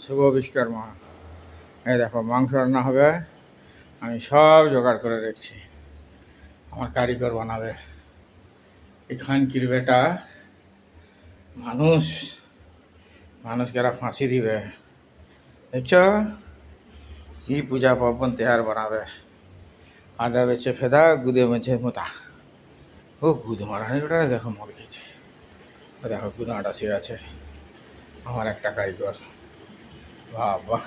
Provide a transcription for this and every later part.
শুভ বিশ্বকর্মা। এই দেখো মাংস রান্না হবে। আমি সব জোগাড় করে রেখেছি। আমার কারিগর বানাবে। এখানকির বেটা মানুষ মানুষকে এরা ফাঁসি দিবে। দেখছ কি পূজা পার্বণ তেহার বানাবে। আদা বেছে ফেদা, গুদে বেছে মোতা। ও গুদ মারানি ওটা দেখো মদ খেয়েছে। ও দেখো গুদাটা সে আছে। আমার একটা কারিগর। বাহ বাহ।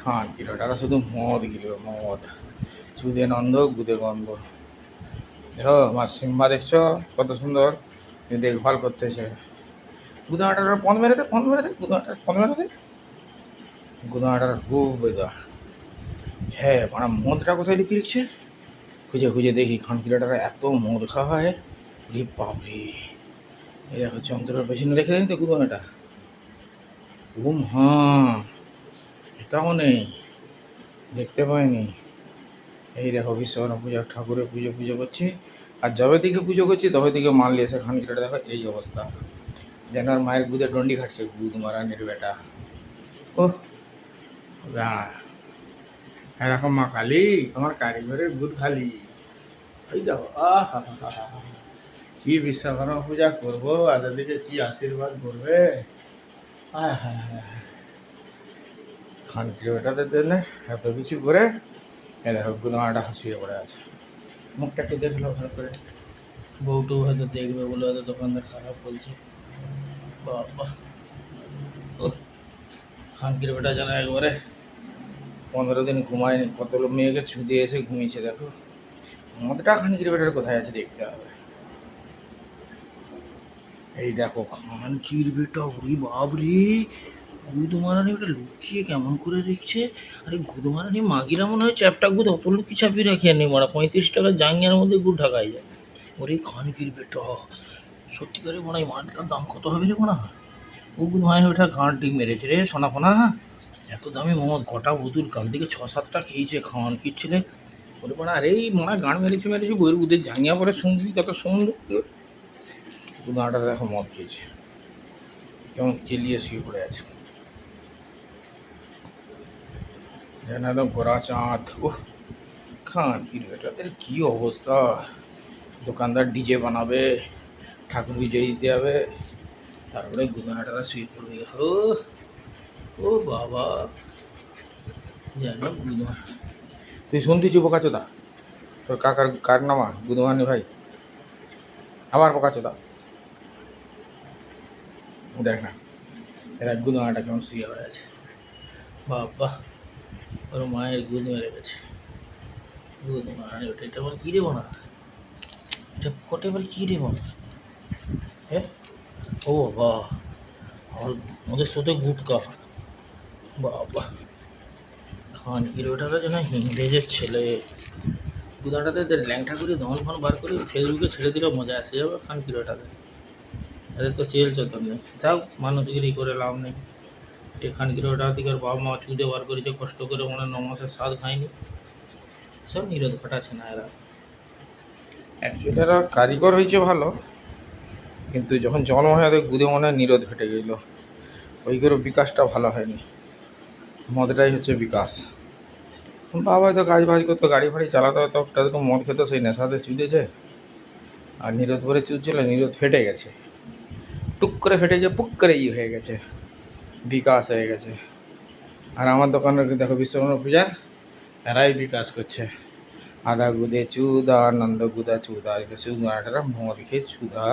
খান কিলোটারা শুধু মদ গিলবে, মদ। চুদে নন্দ গুদে গন্ধ। দেখো আমার সিম্বা দেখছো কত সুন্দর দেখভাল করতেছে। গুদাটার পন মেরে দে, পন মেরে দে, গুদাটার পন মেরে দে। গুদাটার খুব বেদা। হ্যাঁ মানে মদটা কোথায় লিখে রেখেছে, খুঁজে খুঁজে দেখি। খান কিলোটারা এত মদ খাওয়া হয় রে বাপরে। এই দেখো যন্ত্রের পেছনে রেখে দিন তো গুদাটা। ঘুম হ্যাঁ এটাও নেই, দেখতে পাইনি। এই দেখো বিশ্বকর্মা পূজা, ঠাকুরের পুজো পুজো করছি। আর যবে দিকে পুজো করছি তবে দিকে মারলি এসে খান কিলোটা দেখো এই অবস্থা। যেন আর মায়ের গুদে ডন্ডি খাটছে, গুদ মারানির বেটা। ও এরকম মা কালী, আমার কারিগরের গুদ খালি। ওই দেখো কি বিশ্বকর্মা পূজা করবো, আদার দিকে কি আশীর্বাদ করবে। খান কিলোটাদের জন্য এত কিছু করে। এ দেখো গুদমাটা হাসিয়ে পড়ে আছে। মুখটা একটু দেখলো ভালো করে। বউটু হয়তো দেখবে বলে হয়তো দোকানদার খারাপ বলছে। বাবা ও খানকির বেটা যেন একবারে 15 দিন ঘুমায়নি। কত মেয়েকে ছুঁয়ে এসে ঘুমিয়েছে দেখো। মদটা খানকির বেটার কোথায় আছে দেখতে হবে। এই দেখো খানকির বেটা, ওরে বাবরে। গুদমারানি ওটা লুকিয়ে কেমন করে দেখছে। আরে গুদমারানি মাগিরা মনে হয় চ্যাপটা গুদ অত লুকিয়ে চাপিয়ে রাখে নি মারা। 35 টাকা জাঙ্গিয়ার মধ্যে গুড় ঢাকাই যায়। ওরে খানকির বেটা, সত্যিকারে মনে হয় মালটার দাম কত হবে রে মনে হয়। ও গুদমারানি ওটা গাঁট ডিম মেরেছে রে সোনাফোনা। এত দামি মদ কটা বোতল কাল থেকে 6-7টা খেয়েছে খানকির ছেলে। ওরে মানে আরে এই মনে গাঁট মেরেছে বইয়ের বুধের জাঙ্গিয়া পরে শুনবি কত সুন্দর। গুদাটা দেখো মদ খেয়েছে, কেমন কেলিয়ে শুয়ে পড়ে আছে যেন একদম গোড়া চাঁদ। ও খান কি বেটাদের কি অবস্থা। দোকানদার ডিজে বানাবে, ঠাকুর বিজয় দিতে হবে, তারপরে গুদাটা শুয়ে পড়বে। ও বাবা যেন গুদা। তুই শুনতেছি বোকাচোদা, তোর কাকার কার নামা গুদমানি ভাই, আবার বোকাচোদা। দেখ না এরা গুদমাটা কেমন শুয়ে পড়ে আছে। বাবা ওর মায়ের গুদ মেরে গেছে। গুদ মারানি ওটা, এটা আবার কী রে বোনা, এটা ফোটে এবার কী রে বোনা। হ্যাঁ ও বাবা, ওদের সাথে গুটকা। বাবা খান কিলোটারা যেন ইংরেজের ছেলে। গুদাটাতে ল্যাংটা করে ধন ফন বার করে ফেসবুকে ছেড়ে দিলে মজা আসে যাবে। খান কিলোটাতে এদের তো চেল চতন নেই। যাও মানুষগিরি করে লাভ নেই। এখান কিলোটা দিকে বাবা মা চুদে বার করেছে কষ্ট করে, মনে 9 মাসের স্বাদ খায়নি। সব নিরোধ ঘটাচ্ছে না এরা। অ্যাকচুয়ালি এরা কারিগর হয়েছে ভালো, কিন্তু যখন জন্ম হয় ওদের গুদে মনে হয় নিরোধ ঘটে গেল। ওই করে বিকাশটা ভালো হয়নি। মদটাই হচ্ছে বিকাশ। বাবা হয়তো কাজ বাজ করতো, গাড়ি ফাড়ি চালাতে হতো, তাদের তো মদ খেতো, সেই নেশাতে চুদেছে। আর নিরোধ করে চুদছিল, নিরোধ ফেটে গেছে। টুক করে ফেটে গিয়ে পুক করে হয়ে গেছে, বিকাশ হয়ে গেছে। আর আমার দোকানের দেখো বিশ্বকর্মা পূজার এরাই বিকাশ করছে। আদা গুদে চুদা, নন্দ গুদা চুদা, সুদাটা মদ খেয়ে চুদা।